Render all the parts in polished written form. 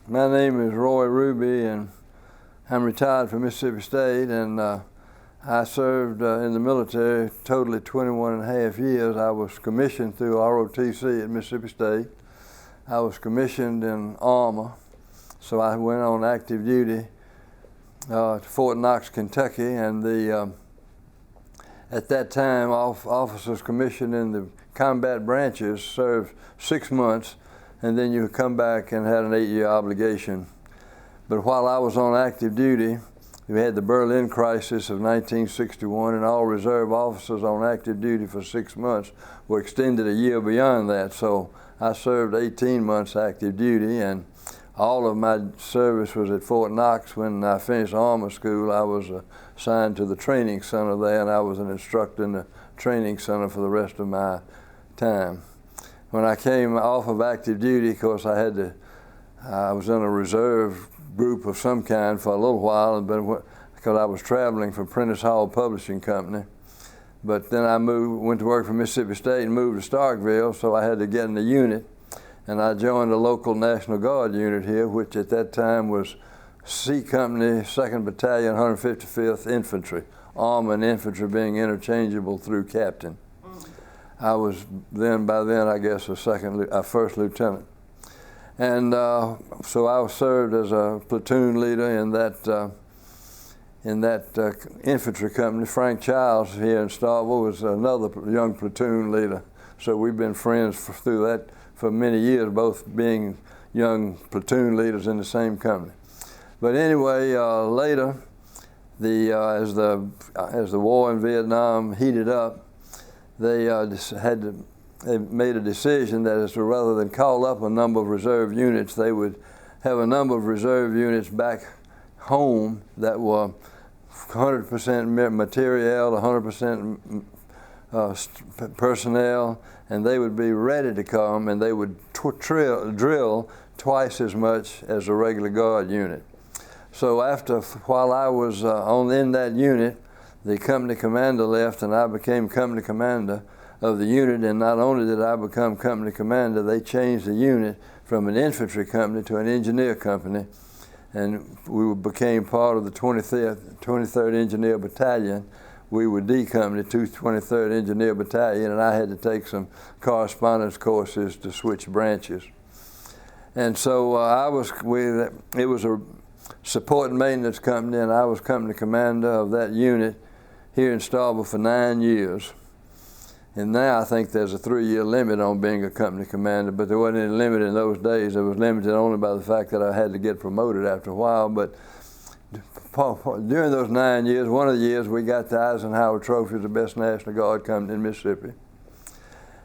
My name is Roy Ruby, and I'm retired from Mississippi State, and I served in the military totally 21 and a half years. I was commissioned through ROTC at Mississippi State. I was commissioned in armor, so I went on active duty to Fort Knox, Kentucky, and at that time, officers commissioned in the combat branches served 6 months, and then you come back and had an 8-year obligation. But while I was on active duty, we had the Berlin crisis of 1961, and all reserve officers on active duty for 6 months were extended a year beyond that. So I served 18 months active duty, and all of my service was at Fort Knox. When I finished armor school, I was assigned to the training center there, and I was an instructor in the training center for the rest of my time. When I came off of active duty, of course, I was in a reserve group of some kind for a little while, because I was traveling for Prentice Hall Publishing Company. But then I went to work for Mississippi State and moved to Starkville, so I had to get in the unit. And I joined a local National Guard unit here, which at that time was C Company, 2nd Battalion, 155th Infantry, armor and infantry being interchangeable through captain. I was by then, I guess, a first lieutenant. And so I served as a platoon leader in that infantry company. Frank Childs here in Starkville was another young platoon leader. So we've been friends through that for many years, both being young platoon leaders in the same company. But anyway, later, as the war in Vietnam heated up, they made a decision that rather than call up a number of reserve units, they would have a number of reserve units back home that were 100% materiel, 100% personnel, and they would be ready to come, and they would drill twice as much as a regular Guard unit. So while I was in that unit, the company commander left, and I became company commander of the unit. And not only did I become company commander, they changed the unit from an infantry company to an engineer company, and we became part of the 23rd Engineer Battalion. We were D Company, 23rd Engineer Battalion, and I had to take some correspondence courses to switch branches. And so it was a support and maintenance company, and I was company commander of that unit here in Starkville for 9 years. And now I think there's a 3-year limit on being a company commander, but there wasn't any limit in those days. It was limited only by the fact that I had to get promoted after a while. But during those 9 years, one of the years we got the Eisenhower Trophy as the best National Guard company in Mississippi.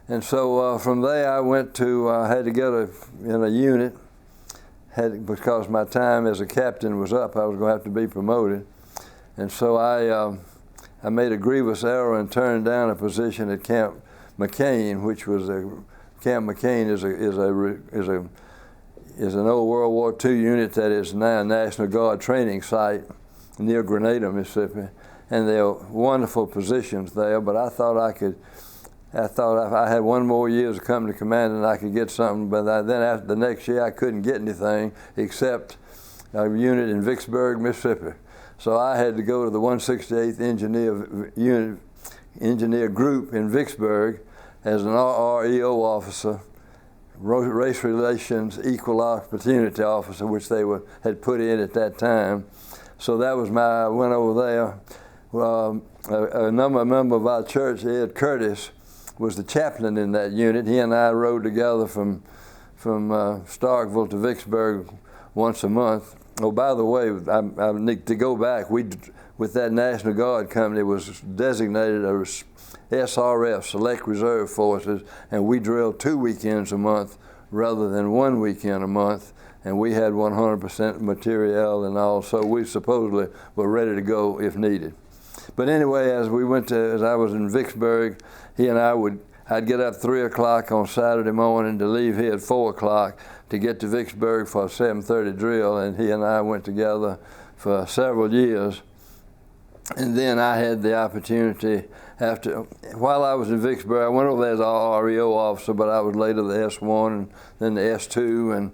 And so from there I went to, had to get in a unit, because my time as a captain was up. I was going to have to be promoted. And so I made a grievous error and turned down a position at Camp McCain, which was Camp McCain is an old World War II unit that is now a National Guard training site near Grenada, Mississippi, and there are wonderful positions there. But I thought if I had 1 more year as a company commander, and I could get something. But then after the next year, I couldn't get anything except a unit in Vicksburg, Mississippi. So I had to go to the 168th Engineer Group in Vicksburg as an REO officer, Race Relations Equal Opportunity Officer, which they had put in at that time. So that was I went over there. A member of our church, Ed Curtis, was the chaplain in that unit. He and I rode together from Starkville to Vicksburg once a month. Oh, by the way, I need to go back. With that National Guard company, was designated as SRF, Select Reserve Forces, and we drilled 2 weekends a month rather than 1 weekend a month, and we had 100% materiel and all, so we supposedly were ready to go if needed. But anyway, as I was in Vicksburg, he and I'd get up 3 o'clock on Saturday morning to leave here at 4 o'clock to get to Vicksburg for a 7:30 drill, and he and I went together for several years. And then I had the opportunity while I was in Vicksburg, I went over there as an REO officer, but I was later the S1 and then the S2, and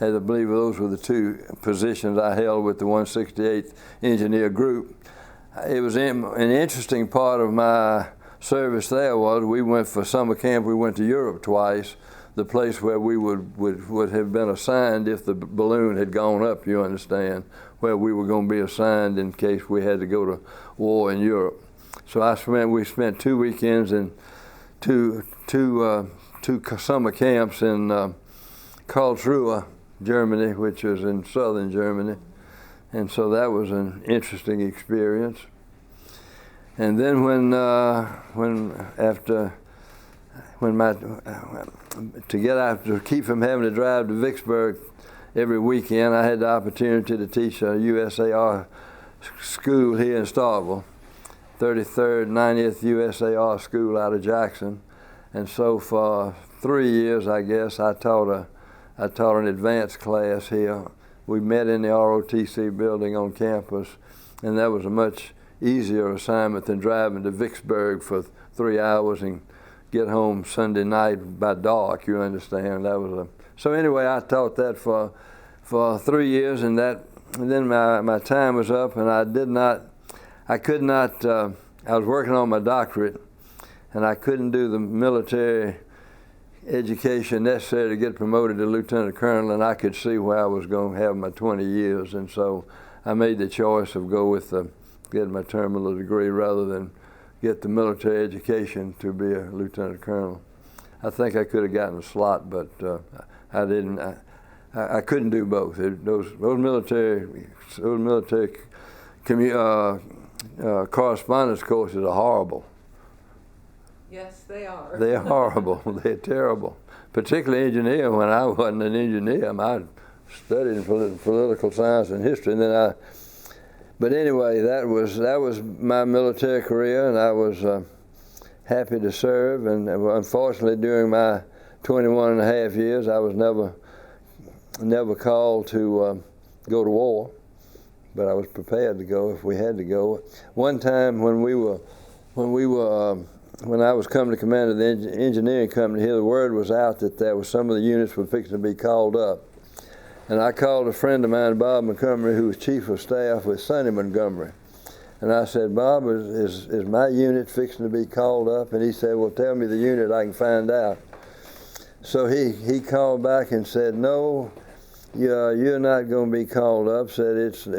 I believe those were the two positions I held with the 168th Engineer Group. It was an interesting part of my service there was we went for summer camp. We went to Europe twice, the place where we would have been assigned if the balloon had gone up, you understand, where we were going to be assigned in case we had to go to war in Europe. So we spent 2 weekends in two summer camps in Karlsruhe, Germany, which is in southern Germany. And so that was an interesting experience. And then to keep from having to drive to Vicksburg every weekend, I had the opportunity to teach a USAR school here in Starkville, 33rd, 90th USAR school out of Jackson. And so for 3 years, I guess, I taught an advanced class here. We met in the ROTC building on campus, and that was a much easier assignment than driving to Vicksburg for 3 hours and get home Sunday night by dark, you understand. So anyway, I taught that for 3 years, and then my time was up, and I was working on my doctorate, and I couldn't do the military education necessary to get promoted to lieutenant colonel, and I could see where I was going to have my 20 years, and so I made the choice of get my terminal degree rather than get the military education to be a lieutenant colonel. I think I could have gotten a slot, but I didn't. I couldn't do both. Those military correspondence courses are horrible. Yes, they are. They're horrible. They're terrible. Particularly engineering. When I wasn't an engineer, I studied political science and history, and then But anyway, that was my military career, and I was happy to serve. And unfortunately, during my 21 and a half years, I was never called to go to war, but I was prepared to go if we had to go. One time when I was coming to command of the engineering company here, the word was out that some of the units were fixing to be called up. And I called a friend of mine, Bob Montgomery, who was chief of staff with Sonny Montgomery. And I said, Bob, is my unit fixing to be called up? And he said, well, tell me the unit, I can find out. So he called back and said, no, you're not going to be called up. Said it's the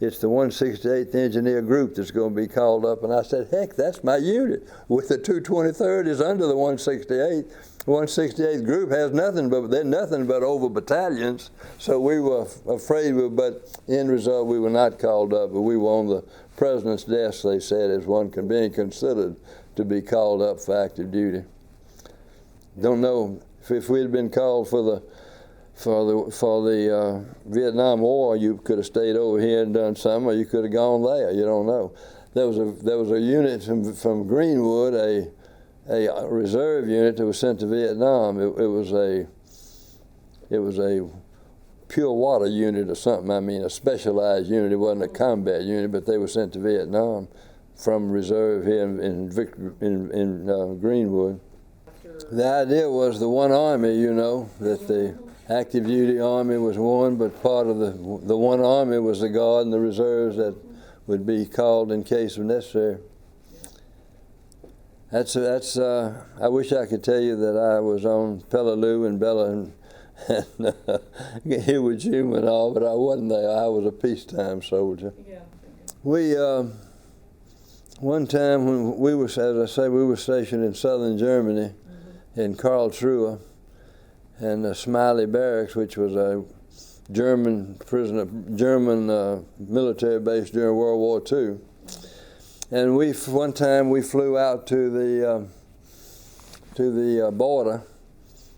168th Engineer Group that's going to be called up. And I said, heck, that's my unit. With the 223rd is under the 168th. 168th Group has nothing but over battalions. So we were afraid, but end result, we were not called up. But we were on the president's desk, they said, as one being considered to be called up for active duty. Don't know if we'd been called for the Vietnam War, you could have stayed over here and done something, or you could have gone there. You don't know. There was a unit from Greenwood, a reserve unit that was sent to Vietnam. It was a pure water unit or something. I mean, a specialized unit. It wasn't a combat unit, but they were sent to Vietnam from reserve here in Greenwood. The idea was the one army, that the active duty army was one, but part of the one army was the Guard and the reserves that would be called in case of necessary. That's. I wish I could tell you that I was on Peleliu and Bella and Iwo Jima and all, but I wasn't there. I was a peacetime soldier. Yeah. We one time when we were, as I say, we were stationed in southern Germany, in Karlsruhe, and Smiley Barracks, which was a German military base during World War II. And one time we flew out to the border,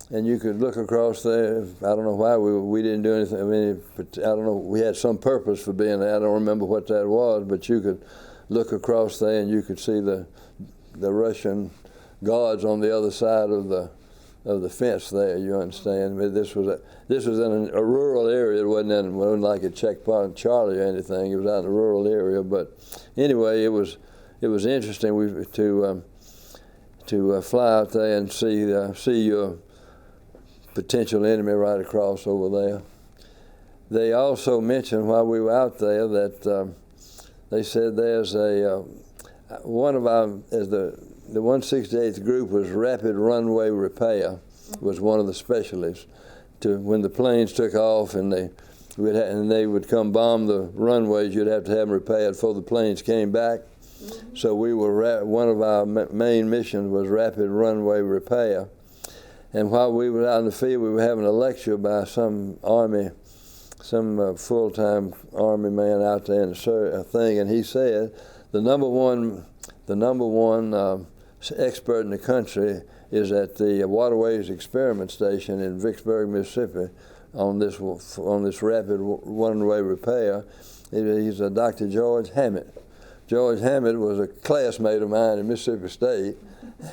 and you could look across there. I don't know why we didn't do anything. I mean, I don't know. We had some purpose for being there. I don't remember what that was, but you could look across there and you could see the Russian guards on the other side of the fence there. You understand? I mean, this was in a rural area. It wasn't like a checkpoint Charlie or anything. It was out in a rural area. But anyway, it was interesting to fly out there and see your potential enemy right across over there. They also mentioned while we were out there that they said there's one of our, as the 168th group was rapid runway repair, was one of the specialists. To when the planes took off and they would come bomb the runways, you'd have to have them repaired before the planes came back. So we were one of our main missions was rapid runway repair. And while we were out in the field, we were having a lecture by some full-time Army man out there in the thing, and he said the number one expert in the country is at the Waterways Experiment Station in Vicksburg, Mississippi, on this rapid runway repair. He's Dr. George Hammett. George Hammett was a classmate of mine in Mississippi State,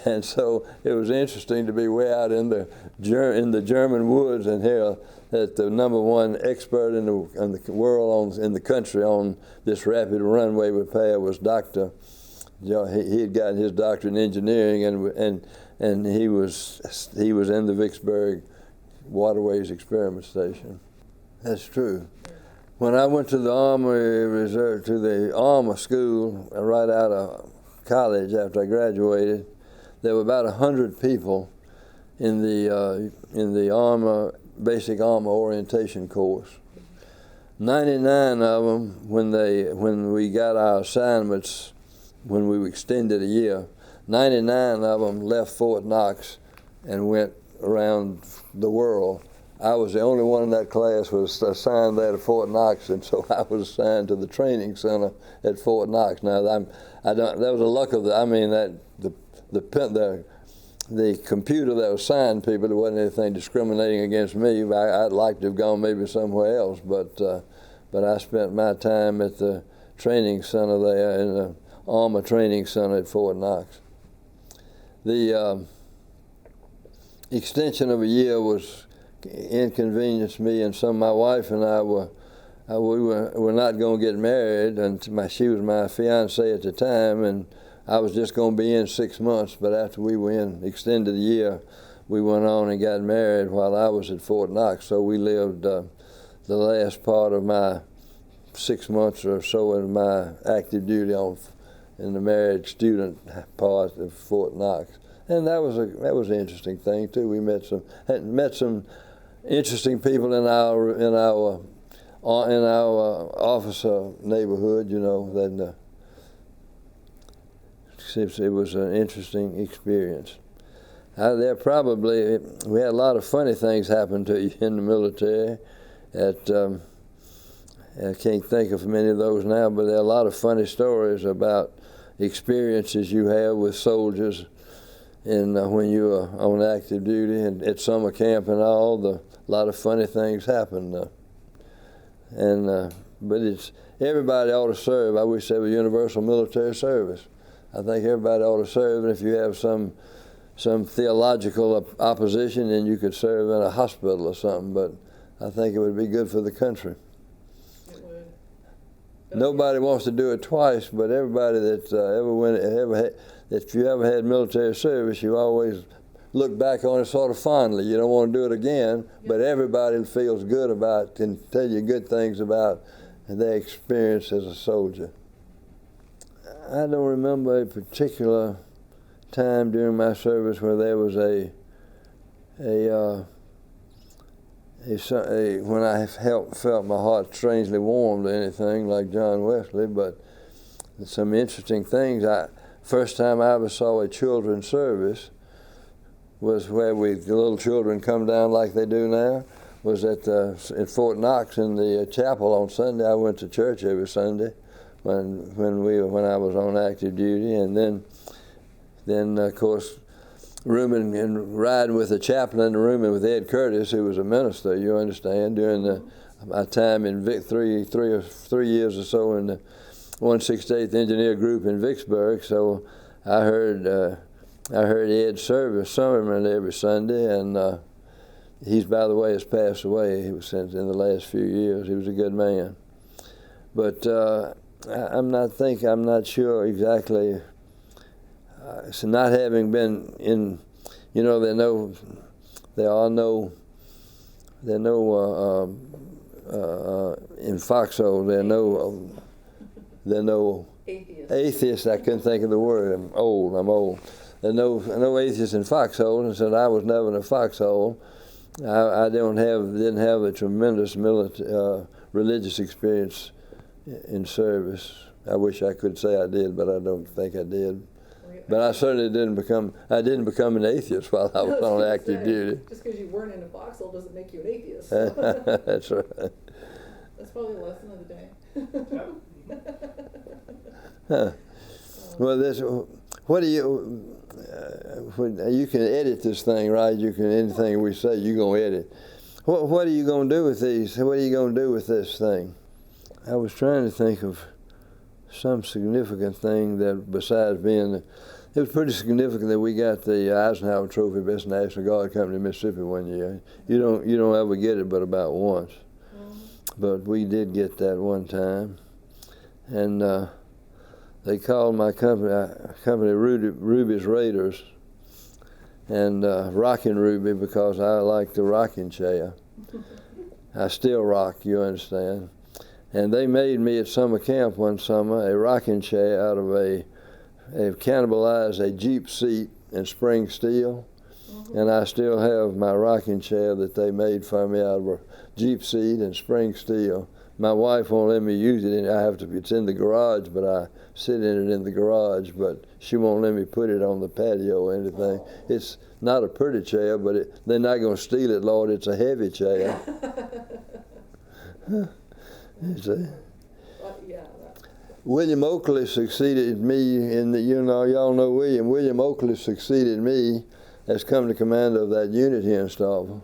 and so it was interesting to be way out in the German woods and hear that the number one expert in the world in the country on this rapid runway repair was Dr. He had gotten his doctorate in engineering, and he was in the Vicksburg Waterways Experiment Station. That's true. When I went to the Army Reserve, to the Army School right out of college after I graduated, there were about 100 people in the Army basic Army orientation course. 99 of them, when we got our assignments, when we extended a year, 99 of them left Fort Knox and went around the world. I was the only one in that class was assigned there to Fort Knox, and so I was assigned to the training center at Fort Knox. Now, that was a luck of the computer that assigned people. There wasn't anything discriminating against me. I'd like to have gone maybe somewhere else, but I spent my time at the training center there in the Army Training Center at Fort Knox. The extension of a year was inconvenienced me, and so my wife and I were not going to get married, and she was my fiancée at the time, and I was just going to be in 6 months. But after we were in extended a year, we went on and got married while I was at Fort Knox. So we lived the last part of my 6 months or so in my active duty in the married student part of Fort Knox, and that was an interesting thing too. We met some interesting people in our officer neighborhood. You know, that it was an interesting experience. We had a lot of funny things happen to you in the military. I can't think of many of those now, but there are a lot of funny stories about experiences you have with soldiers when you are on active duty and at summer camp and all. A lot of funny things happen. But everybody ought to serve. I wish there was universal military service. I think everybody ought to serve, and if you have some theological opposition, then you could serve in a hospital or something, but I think it would be good for the country. Nobody wants to do it twice, but everybody that's if you ever had military service, you always look back on it sort of fondly. You don't want to do it again, but everybody feels good about, can tell you good things about their experience as a soldier. I don't remember a particular time during my service where there was when I felt my heart strangely warmed or anything like John Wesley, but some interesting things. First time I ever saw a children's service was where the little children come down like they do now, was at Fort Knox in the chapel on Sunday. I went to church every Sunday when I was on active duty, and then of course rooming and riding with a chaplain, rooming with Ed Curtis, who was a minister, you understand, during my time in three years or so in the 168th Engineer Group in Vicksburg. So I heard Ed's sermon every Sunday, and he's, by the way, has passed away. He was since in the last few years. He was a good man, but I'm not sure exactly. So not having been in, there are no There are no in foxholes. There are no atheists. I couldn't think of the word. I'm old. There are no atheists in foxholes, and since I was never in a foxhole, I didn't have a tremendous religious experience in service. I wish I could say I did, but I don't think I did. But I certainly didn't become an atheist while I was on active duty. Just because you weren't in a foxhole doesn't make you an atheist. That's right. That's probably the lesson of the day. Huh. Well, what do you? You can edit this thing, right? You can anything we say, you're gonna edit. What are you gonna do with these? What are you gonna do with this thing? I was trying to think of some significant thing that, besides being, it was pretty significant that we got the Eisenhower Trophy Best National Guard Company in Mississippi one year. You don't ever get it but about once, but we did get that one time, and they called my company Ruby's Raiders, and Rockin' Ruby because I like the rocking chair. I still rock, you understand. And they made me at summer camp one summer a rocking chair out of they've cannibalized a Jeep seat in spring steel, and I still have my rocking chair that they made for me out of a Jeep seat and spring steel. My wife won't let me use it. It's in the garage, but I sit in it in the garage, but she won't let me put it on the patio or anything. It's not a pretty chair, but they're not going to steal it, Lord. It's a heavy chair. You see? William Oakley succeeded me in y'all know William. William Oakley succeeded me as company commander of that unit here in Starkville.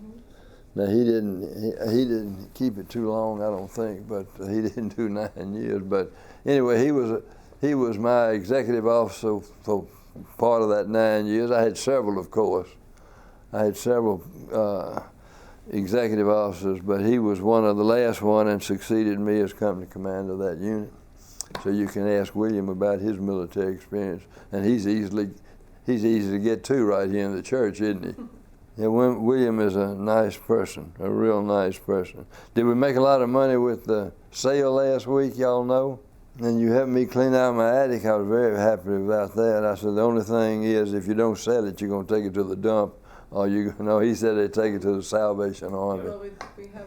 Now he didn't keep it too long, I don't think, but he didn't do 9 years. But anyway, he was my executive officer for part of that 9 years. I had several, of course. I had several executive officers, but he was one of the last one and succeeded me as company commander of that unit. So you can ask William about his military experience, and he's easy to get to right here in the church, isn't he? Yeah, William is a nice person, a real nice person. Did we make a lot of money with the sale last week, y'all know? And you helped me clean out my attic. I was very happy about that. I said, the only thing is, if you don't sell it, you're going to take it to the dump. Or he said they take it to the Salvation Army. Well, we have